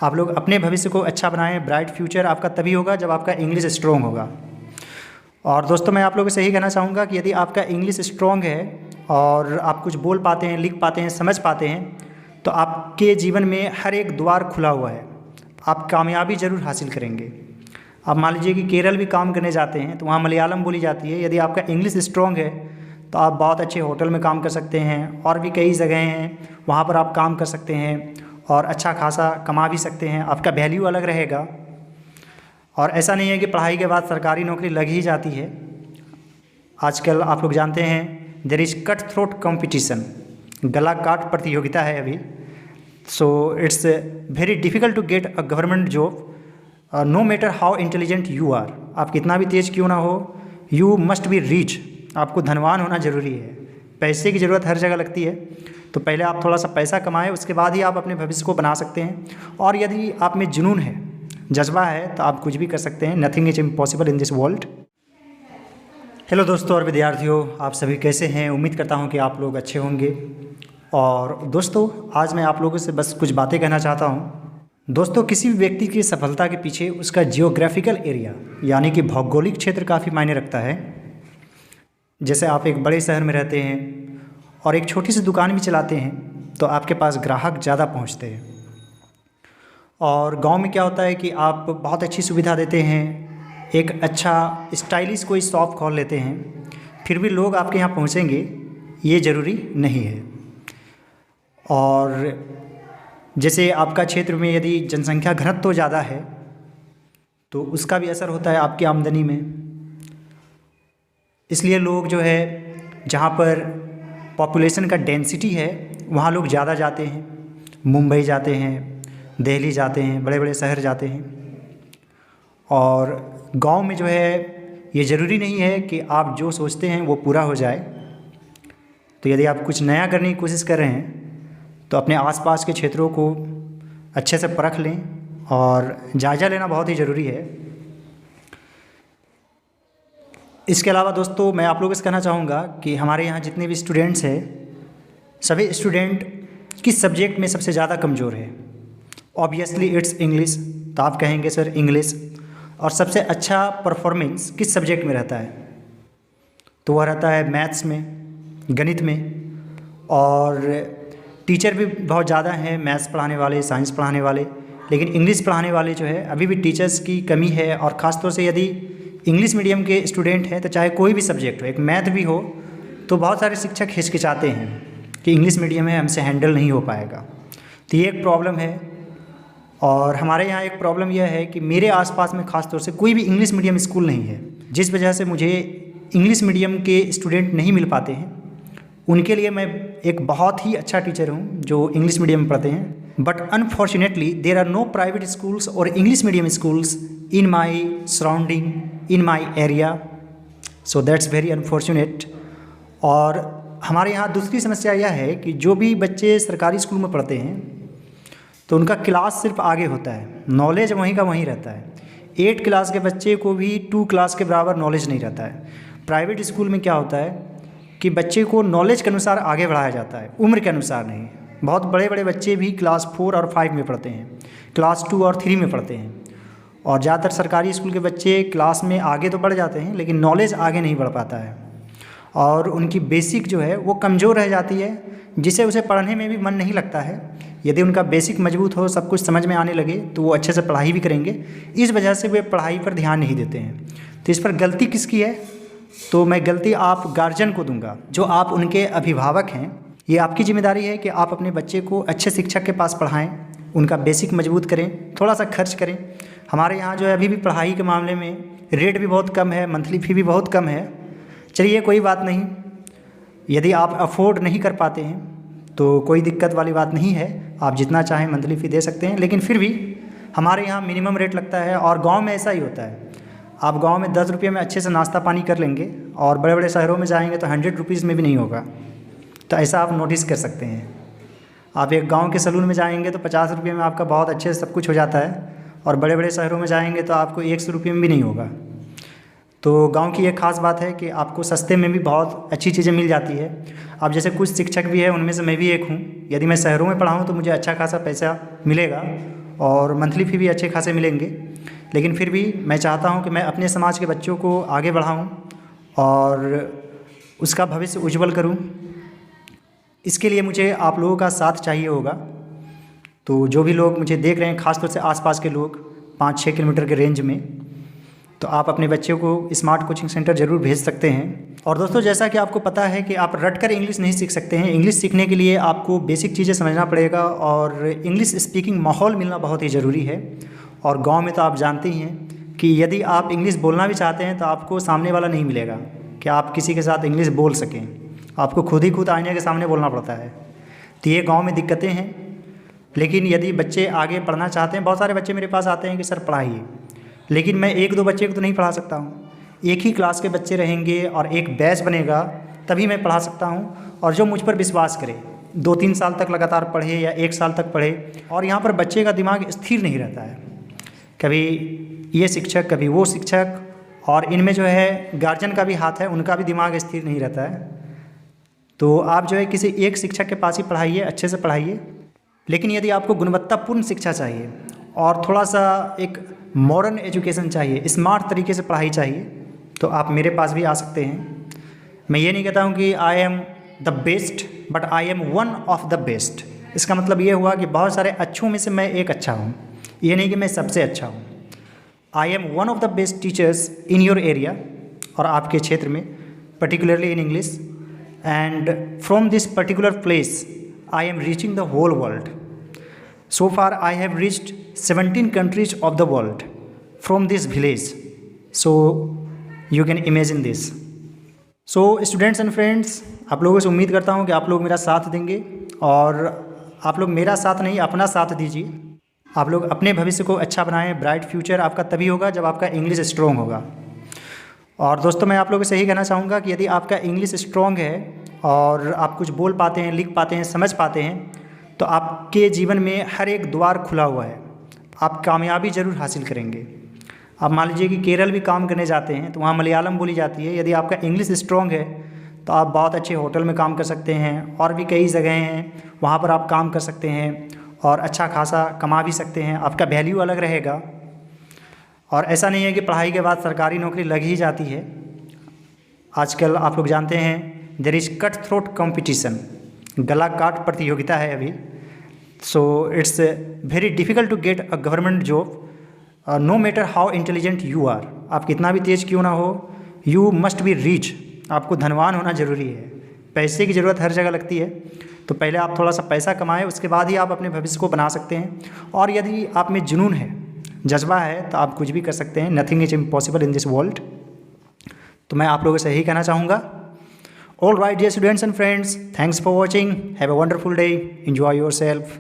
आप लोग अपने भविष्य को अच्छा बनाएं। ब्राइट फ्यूचर आपका तभी होगा जब आपका इंग्लिश स्ट्रॉन्ग होगा। और दोस्तों मैं आप लोगों से यही कहना चाहूँगा कि यदि आपका इंग्लिश स्ट्रॉन्ग है और आप कुछ बोल पाते हैं, लिख पाते हैं, समझ पाते हैं, तो आपके जीवन में हर एक द्वार खुला हुआ है। आप कामयाबी ज़रूर हासिल करेंगे। आप मान लीजिए कि केरल भी काम करने जाते हैं तो वहाँ मलयालम बोली जाती है। यदि आपका इंग्लिश स्ट्रॉन्ग है तो आप बहुत अच्छे होटल में काम कर सकते हैं, और भी कई जगह हैं वहाँ पर आप काम कर सकते हैं और अच्छा खासा कमा भी सकते हैं। आपका वैल्यू अलग रहेगा। और ऐसा नहीं है कि पढ़ाई के बाद सरकारी नौकरी लग ही जाती है। आजकल आप लोग जानते हैं there is cut throat competition, गला काट प्रतियोगिता है अभी। So it's very difficult to get a government job no matter how intelligent you are. आप कितना भी तेज़ क्यों ना हो, यू मस्ट बी रिच। आपको धनवान होना ज़रूरी है। पैसे की ज़रूरत हर जगह लगती है, तो पहले आप थोड़ा सा पैसा कमाएं, उसके बाद ही आप अपने भविष्य को बना सकते हैं। और यदि आप में जुनून है, जज्बा है, तो आप कुछ भी कर सकते हैं। Nothing is impossible in this world. Hello दोस्तों और विद्यार्थियों, आप सभी कैसे हैं? उम्मीद करता हूं कि आप लोग अच्छे होंगे। और दोस्तों आज मैं आप लोगों से बस कुछ बातें कहना चाहता हूं। दोस्तों किसी भी व्यक्ति की सफलता के पीछे उसका जियोग्राफिकल एरिया यानी कि भौगोलिक क्षेत्र काफ़ी मायने रखता है। जैसे आप एक बड़े शहर में रहते हैं और एक छोटी सी दुकान भी चलाते हैं तो आपके पास ग्राहक ज़्यादा पहुंचते हैं। और गांव में क्या होता है कि आप बहुत अच्छी सुविधा देते हैं, एक अच्छा स्टाइलिश कोई शॉप खोल लेते हैं, फिर भी लोग आपके यहाँ पहुँचेंगे ये ज़रूरी नहीं है। और जैसे आपका क्षेत्र में यदि जनसंख्या घनत्व ज़्यादा है तो उसका भी असर होता है आपकी आमदनी में। इसलिए लोग जो है जहाँ पर पॉपुलेशन का डेंसिटी है वहाँ लोग ज़्यादा जाते हैं। मुंबई जाते हैं, दिल्ली जाते हैं, बड़े बड़े शहर जाते हैं। और गांव में जो है ये ज़रूरी नहीं है कि आप जो सोचते हैं वो पूरा हो जाए। तो यदि आप कुछ नया करने की कोशिश कर रहे हैं तो अपने आसपास के क्षेत्रों को अच्छे से परख लें और जायज़ा लेना बहुत ही ज़रूरी है। इसके अलावा दोस्तों मैं आप लोगों से कहना चाहूँगा कि हमारे यहाँ जितने भी स्टूडेंट्स हैं, सभी स्टूडेंट किस सब्जेक्ट में सबसे ज़्यादा कमज़ोर है? Obviously it's English. तो आप कहेंगे सर इंग्लिश। और सबसे अच्छा परफॉर्मेंस किस सब्जेक्ट में रहता है? तो वह रहता है मैथ्स में, गणित में। और टीचर भी बहुत ज़्यादा हैं, मैथ्स पढ़ाने वाले, साइंस पढ़ाने वाले, लेकिन इंग्लिश पढ़ाने वाले जो है अभी भी टीचर्स की कमी है। और ख़ास तौर से यदि इंग्लिश मीडियम के स्टूडेंट हैं तो चाहे कोई भी सब्जेक्ट हो, एक मैथ भी हो, तो बहुत सारे शिक्षक हिचकिचाते हैं कि इंग्लिश मीडियम है, हमसे हैंडल नहीं हो पाएगा। तो ये एक प्रॉब्लम है। और हमारे यहाँ एक प्रॉब्लम यह है कि मेरे आसपास में ख़ास तौर से कोई भी इंग्लिश मीडियम स्कूल नहीं है, जिस वजह से मुझे इंग्लिश मीडियम के स्टूडेंट नहीं मिल पाते हैं। उनके लिए मैं एक बहुत ही अच्छा टीचर हूँ जो इंग्लिश मीडियम में पढ़ते हैं। But unfortunately there are no private schools और English medium schools in my surrounding, in my area. So that's very unfortunate. और हमारे यहाँ दूसरी समस्या यह है कि जो भी बच्चे सरकारी स्कूल में पढ़ते हैं तो उनका क्लास सिर्फ आगे होता है, नॉलेज वहीं का वहीं रहता है। 8 क्लास के बच्चे को भी 2 क्लास के बराबर नॉलेज नहीं रहता है। प्राइवेट स्कूल में क्या होता है कि बच्चे को नॉलेज के अनुसार आगे बढ़ाया जाता है, उम्र के अनुसार नहीं। बहुत बड़े बड़े बच्चे भी क्लास 4 और 5 में पढ़ते हैं, क्लास 2 और 3 में पढ़ते हैं। और ज़्यादातर सरकारी स्कूल के बच्चे क्लास में आगे तो बढ़ जाते हैं लेकिन नॉलेज आगे नहीं बढ़ पाता है और उनकी बेसिक जो है वो कमज़ोर रह जाती है, जिससे उसे पढ़ने में भी मन नहीं लगता है। यदि उनका बेसिक मजबूत हो, सब कुछ समझ में आने लगे, तो वो अच्छे से पढ़ाई भी करेंगे। इस वजह से वे पढ़ाई पर ध्यान नहीं देते हैं। तो इस पर गलती किसकी है? तो मैं गलती आप गार्जियन को दूंगा, जो आप उनके अभिभावक हैं। ये आपकी जिम्मेदारी है कि आप अपने बच्चे को अच्छे शिक्षक के पास पढ़ाएं, उनका बेसिक मजबूत करें, थोड़ा सा खर्च करें। हमारे यहाँ जो है अभी भी पढ़ाई के मामले में रेट भी बहुत कम है, मंथली फ़ी भी बहुत कम है। चलिए कोई बात नहीं, यदि आप अफोर्ड नहीं कर पाते हैं तो कोई दिक्कत वाली बात नहीं है, आप जितना चाहें मंथली फ़ी दे सकते हैं। लेकिन फिर भी हमारे यहाँ मिनिमम रेट लगता है और गांव में ऐसा ही होता है। आप गांव में 10 रुपये में अच्छे से नाश्ता पानी कर लेंगे और बड़े बड़े शहरों में जाएंगे तो 100 रुपीज़ में भी नहीं होगा। तो ऐसा आप नोटिस कर सकते हैं। आप एक गांव के सैलून में जाएंगे तो 50 रुपये में आपका बहुत अच्छे से सब कुछ हो जाता है और बड़े बड़े शहरों में जाएंगे तो आपको 100 रुपये में भी नहीं होगा। तो गांव की एक ख़ास बात है कि आपको सस्ते में भी बहुत अच्छी चीज़ें मिल जाती है। अब जैसे कुछ शिक्षक भी है, उनमें से मैं भी एक हूँ। यदि मैं शहरों में पढ़ाऊँ तो मुझे अच्छा खासा पैसा मिलेगा और मंथली फ़ी भी अच्छे खासे मिलेंगे। लेकिन फिर भी मैं चाहता हूँ कि मैं अपने समाज के बच्चों को आगे बढ़ाऊँ और उसका भविष्य उज्जवल करूँ। इसके लिए मुझे आप लोगों का साथ चाहिए होगा। तो जो भी लोग मुझे देख रहे हैं, ख़ासतौर से आसपास के लोग 5-6 किलोमीटर के रेंज में, तो आप अपने बच्चों को स्मार्ट कोचिंग सेंटर ज़रूर भेज सकते हैं। और दोस्तों, जैसा कि आपको पता है कि आप रट कर इंग्लिश नहीं सीख सकते हैं। इंग्लिश सीखने के लिए आपको बेसिक चीज़ें समझना पड़ेगा और इंग्लिश स्पीकिंग माहौल मिलना बहुत ही ज़रूरी है। और गांव में तो आप जानते ही हैं कि यदि आप इंग्लिश बोलना भी चाहते हैं तो आपको सामने वाला नहीं मिलेगा कि आप किसी के साथ इंग्लिश बोल सकें। आपको खुद ही खुद आईने के सामने बोलना पड़ता है। तो ये गाँव में दिक्कतें हैं। लेकिन यदि बच्चे आगे पढ़ना चाहते हैं, बहुत सारे बच्चे मेरे पास आते हैं कि सर पढ़ाइए, लेकिन मैं 1-2 बच्चे को तो नहीं पढ़ा सकता हूँ। एक ही क्लास के बच्चे रहेंगे और एक बैच बनेगा, तभी मैं पढ़ा सकता हूँ। और जो मुझ पर विश्वास करे, 2-3 साल तक लगातार पढ़े या 1 साल तक पढ़े। और यहाँ पर बच्चे का दिमाग स्थिर नहीं रहता है, कभी ये शिक्षक कभी वो शिक्षक, और इनमें जो है गार्जियन का भी हाथ है, उनका भी दिमाग स्थिर नहीं रहता है। तो आप जो है किसी एक शिक्षक के पास ही पढ़ाइए, अच्छे से पढ़ाइए। लेकिन यदि आपको गुणवत्तापूर्ण शिक्षा चाहिए और थोड़ा सा एक मॉडर्न एजुकेशन चाहिए, स्मार्ट तरीके से पढ़ाई चाहिए, तो आप मेरे पास भी आ सकते हैं। मैं ये नहीं कहता हूँ कि I am the best, but I am one of the best. इसका मतलब ये हुआ कि बहुत सारे अच्छों में से मैं एक अच्छा हूँ, ये नहीं कि मैं सबसे अच्छा हूँ। I am one of the best teachers in your area, और आपके क्षेत्र में, particularly in English. And from this particular place I am reaching the whole world. So far I have reached 17 countries of the world from this village. So you can imagine this. So students and friends, आप लोगों से उम्मीद करता हूँ कि आप लोग मेरा साथ देंगे, और आप लोग मेरा साथ नहीं अपना साथ दीजिए। आप लोग अपने भविष्य को अच्छा बनाएं। ब्राइट फ्यूचर आपका तभी होगा जब आपका इंग्लिश स्ट्रॉन्ग होगा। और दोस्तों, मैं आप लोगों से यही कहना चाहूँगा कि यदि आपका इंग्लिश स्ट्रॉन्ग है और आप कुछ बोल पाते हैं, लिख पाते हैं, समझ पाते हैं, तो आपके जीवन में हर एक द्वार खुला हुआ है। आप कामयाबी ज़रूर हासिल करेंगे। आप मान लीजिए कि केरल भी काम करने जाते हैं तो वहाँ मलयालम बोली जाती है। यदि आपका इंग्लिश स्ट्रॉन्ग है तो आप बहुत अच्छे होटल में काम कर सकते हैं, और भी कई जगह हैं वहाँ पर आप काम कर सकते हैं और अच्छा खासा कमा भी सकते हैं। आपका वैल्यू अलग रहेगा। और ऐसा नहीं है कि पढ़ाई के बाद सरकारी नौकरी लग ही जाती है। आजकल आप लोग जानते हैं there is cut throat competition, गला काट प्रतियोगिता है अभी। So it's very difficult to get a government job, no matter how intelligent you are. आप कितना भी तेज़ क्यों ना हो, यू मस्ट बी रिच। आपको धनवान होना ज़रूरी है। पैसे की ज़रूरत हर जगह लगती है, तो पहले आप थोड़ा सा पैसा कमाएं, उसके बाद ही आप अपने भविष्य को बना सकते हैं। और यदि आप में जुनून है, जज्बा है, तो आप कुछ भी कर सकते हैं। Nothing is impossible in this world. तो मैं आप लोगों से यही कहना चाहूँगा। All right, dear students and friends, thanks for watching. Have a wonderful day. Enjoy yourself.